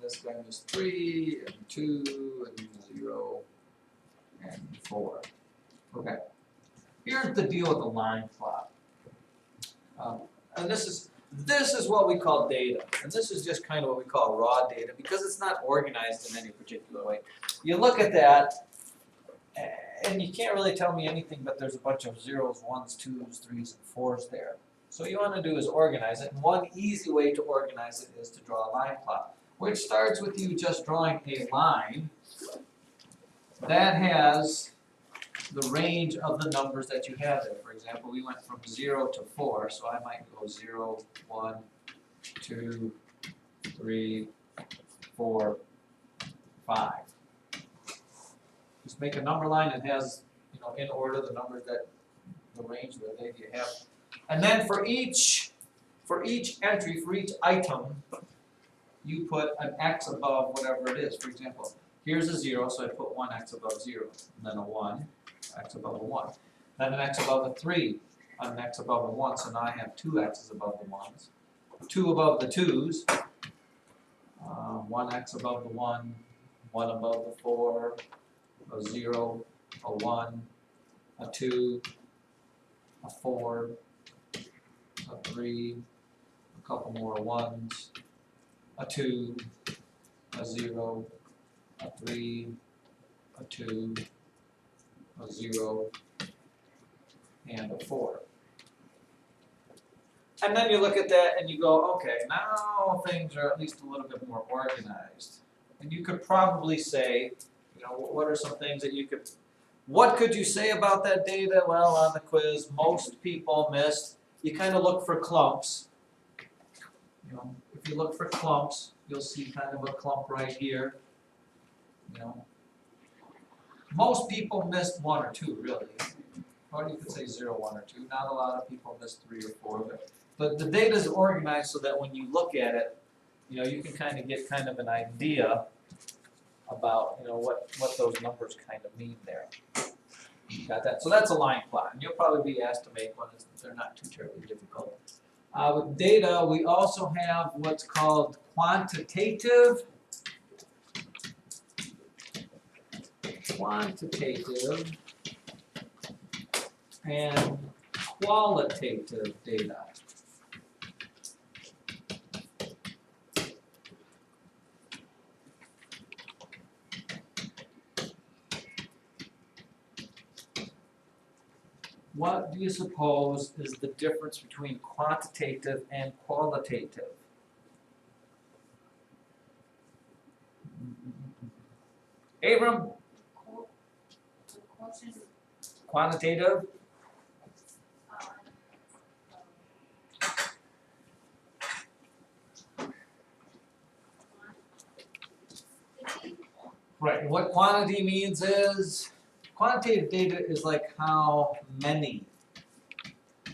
this guy missed 3, and 2, and 0, and 4. Okay. Here's the deal with the line plot. And this is what we call data. And this is just kind of what we call raw data because it's not organized in any particular way. You look at that, and you can't really tell me anything, but there's a bunch of 0s, 1s, 2s, 3s, and 4s there. So what you want to do is organize it. And one easy way to organize it is to draw a line plot, which starts with you just drawing a line that has the range of the numbers that you have there. For example, we went from 0 to 4, so I might go 0, 1, 2, 3, 4, 5. Just make a number line that has, in order the numbers that the range that you have. And then for each entry, for each item, you put an X above whatever it is. For example, here's a 0, so I put 1 X above 0, and then a 1, X above a 1. Then an X above a 3, an X above a 1, so now I have 2 X's above the 1s. 2 above the 2s, 1 X above the 1, 1 above the 4, a 0, a 1, a 2, a 4, a 3, a couple more 1s, a 2, a 0, a 3, a 2, a 0, and a 4. And then you look at that and you go, okay, now things are at least a little bit more organized. And you could probably say, what are some things that what could you say about that data? Well, on the quiz, most people missed. You kind of look for clumps. If you look for clumps, you'll see kind of a clump right here. Most people missed 1 or 2, really. Or you could say 0, 1, or 2. Not a lot of people missed 3 or 4. But the data is organized so that when you look at it, you can kind of get kind of an idea about what those numbers kind of mean there. Got that? So that's a line plot, and you'll probably be asked to make one. They're not too terribly difficult. With data, we also have what's called quantitative and qualitative data. What do you suppose is the difference between quantitative and qualitative? Abram? Quantitative? Right, and what quantity means is, quantitative data is like how many.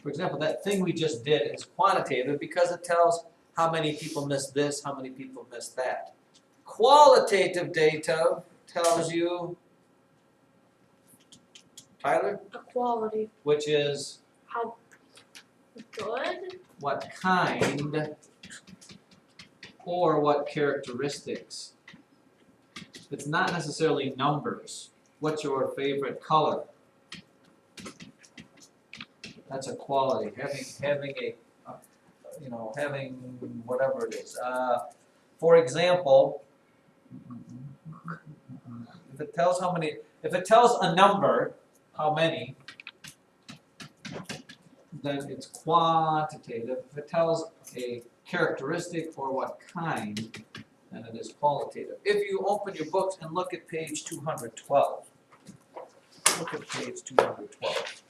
For example, that thing we just did is quantitative because it tells how many people missed this, how many people missed that. Qualitative data tells you, Tyler? The quality. Which is? How good? What kind or what characteristics. It's not necessarily numbers. What's your favorite color? That's a quality. Having whatever it is. For example, if it tells a number, how many, then it's quantitative. If it tells a characteristic or what kind, then it is qualitative. If you open your books and look at page 212. Look at page 212.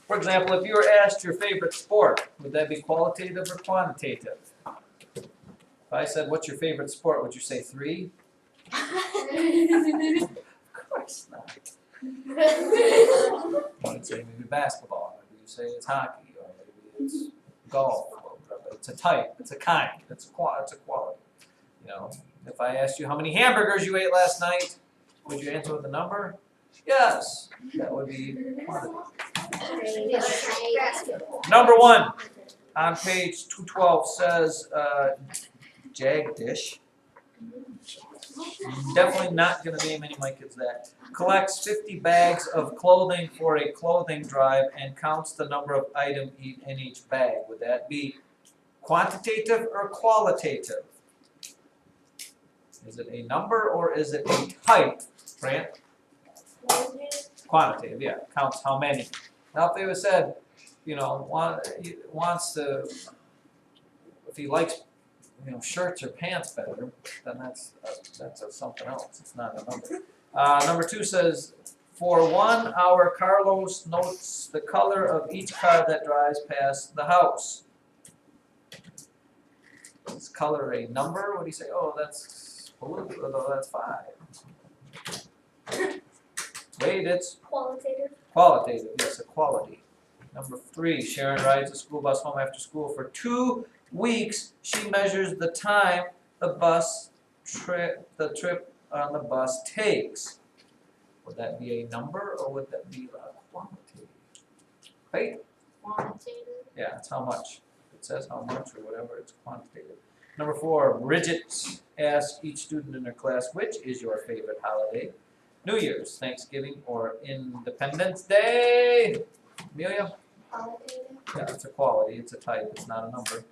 For example, if you were asked your favorite sport, would that be qualitative or quantitative? If I said, what's your favorite sport, would you say 3? Of course not. I would say maybe basketball, maybe you say it's hockey, or maybe it's golf, or whatever. It's a type, it's a kind, it's a quality. If I asked you how many hamburgers you ate last night, would you answer with a number? Yes, that would be quantity. Basketball. Number 1 on page 212 says Jagdish. Definitely not going to name any of my kids that. Collects 50 bags of clothing for a clothing drive and counts the number of items in each bag. Would that be quantitative or qualitative? Is it a number or is it a type, Grant? Quantitative, yeah. Counts how many. Now, if they would said, wants to, if he likes, shirts or pants better, then that's something else. It's not a number. Number 2 says, for 1 hour, Carlos notes the color of each car that drives past the house. Is color a number? What do you say? Oh, that's blue. Oh, that's 5. Wait, it's Qualitative. qualitative. Yes, a quality. Number 3, Sharon rides the school bus home after school for 2 weeks. She measures the time the trip on the bus takes. Would that be a number or would that be a quantity? Right? Quantitative. Yeah, it's how much. It says how much or whatever, it's quantitative. Number 4, Bridget asks each student in her class, which is your favorite holiday? New Year's, Thanksgiving, or Independence Day? Amelia? Qualitative. Yeah, it's a quality, it's a type, it's not a number.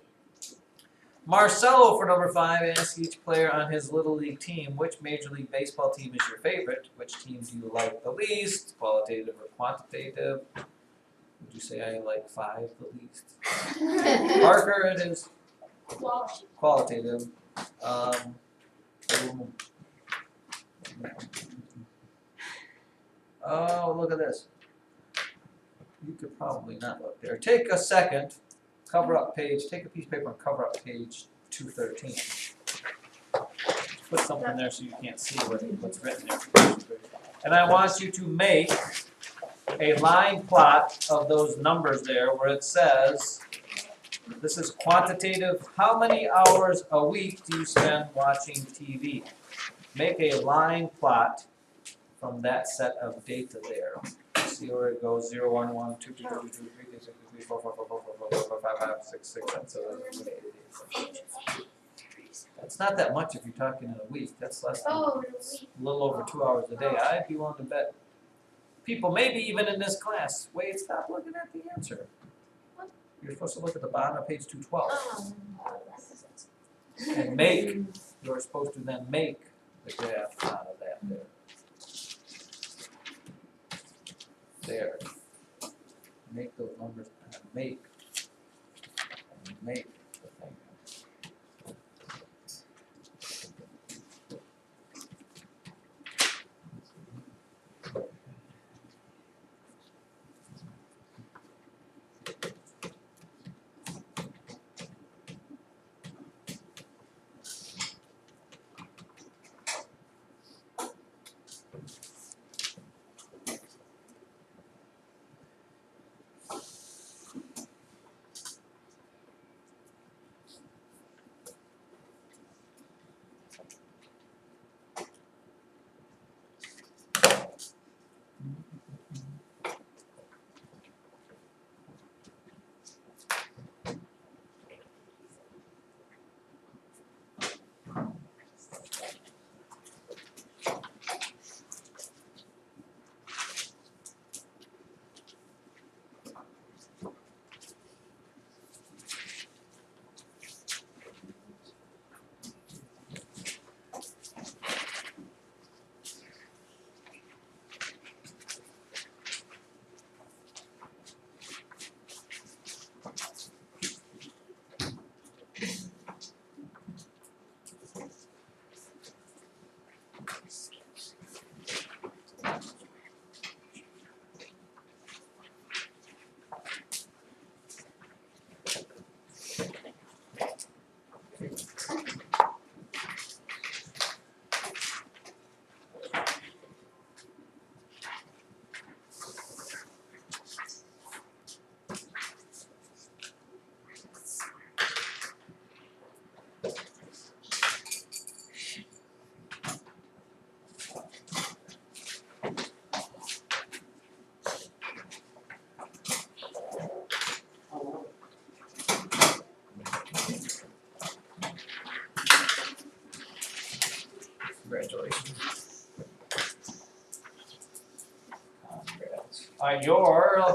Marcelo for number 5 asks each player on his Little League team, which Major League Baseball team is your favorite? Which team do you like the least? Qualitative or quantitative? Would you say I like 5 the least? Parker, it is qualitative. Oh, look at this. You could probably not look there. Take a second, cover up page, take a piece of paper and cover up page 213. Put something there so you can't see what's written there. And I want you to make a line plot of those numbers there where it says, this is quantitative, how many hours a week do you spend watching TV? Make a line plot from that set of data there. See where it goes, 0, 1, 1, 2, 2, 2, 2, 2, 3, 3, 3, 4, 4, 4, 4, 4, 4, 5, 5, 6, 6, 7, 8, 8. That's not that much if you're talking in a week. That's less than a little over 2 hours a day. I'd be willing to bet people, maybe even in this class, wait, stop looking at the answer. You're supposed to look at the bottom of page 212. And you're supposed to then make the graph out of that there. There. Make those numbers and make the thing. Your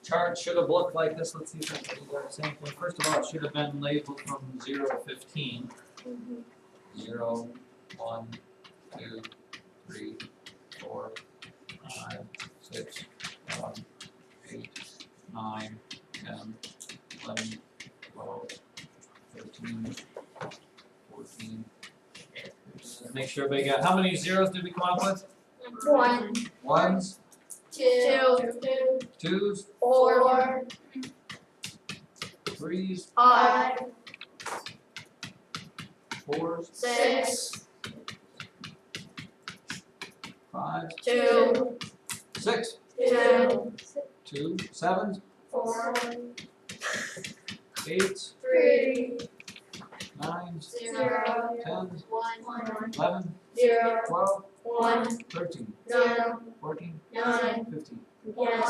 chart should have looked like this. Let's see if I can do the same thing. First of all, it should have been labeled from 0 to 15. 0, 1, 2, 3, 4, 5, 6, 7, 8, 9, 10, 11, 12, 13, 14. Make sure everybody got, how many zeros did we come up with? 1, Ones, 2, twos, 4, threes, 5, fours, 6, fives, 2, 6, 2, 2, sevens, 4, eights, 3, nines, 0, tens, 1, 11, 0, 12, 1, 13, 0, 14, 9, 15. 1.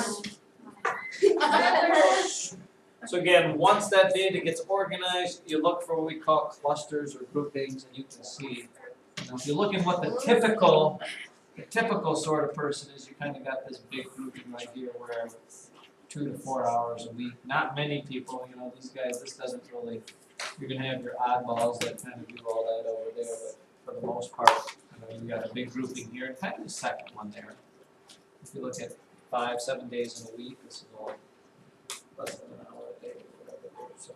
So again, once that data gets organized, you look for what we call clusters or groupings, and you can see. You know, if you look at what the typical sort of person is, you kind of got this big grouping right here where 2 to 4 hours a week. Not many people, you know, these guys, this doesn't really, you're gonna have your oddballs that kind of do all that over there, but for the most part, you know, you got a big grouping here, and kind of the second one there. If you look at 5, 7 days in a week, this is all less than an hour a day, or whatever it is, so.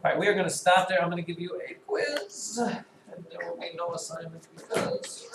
Alright, we are gonna stop there, I'm gonna give you a quiz, and there will be no assignment because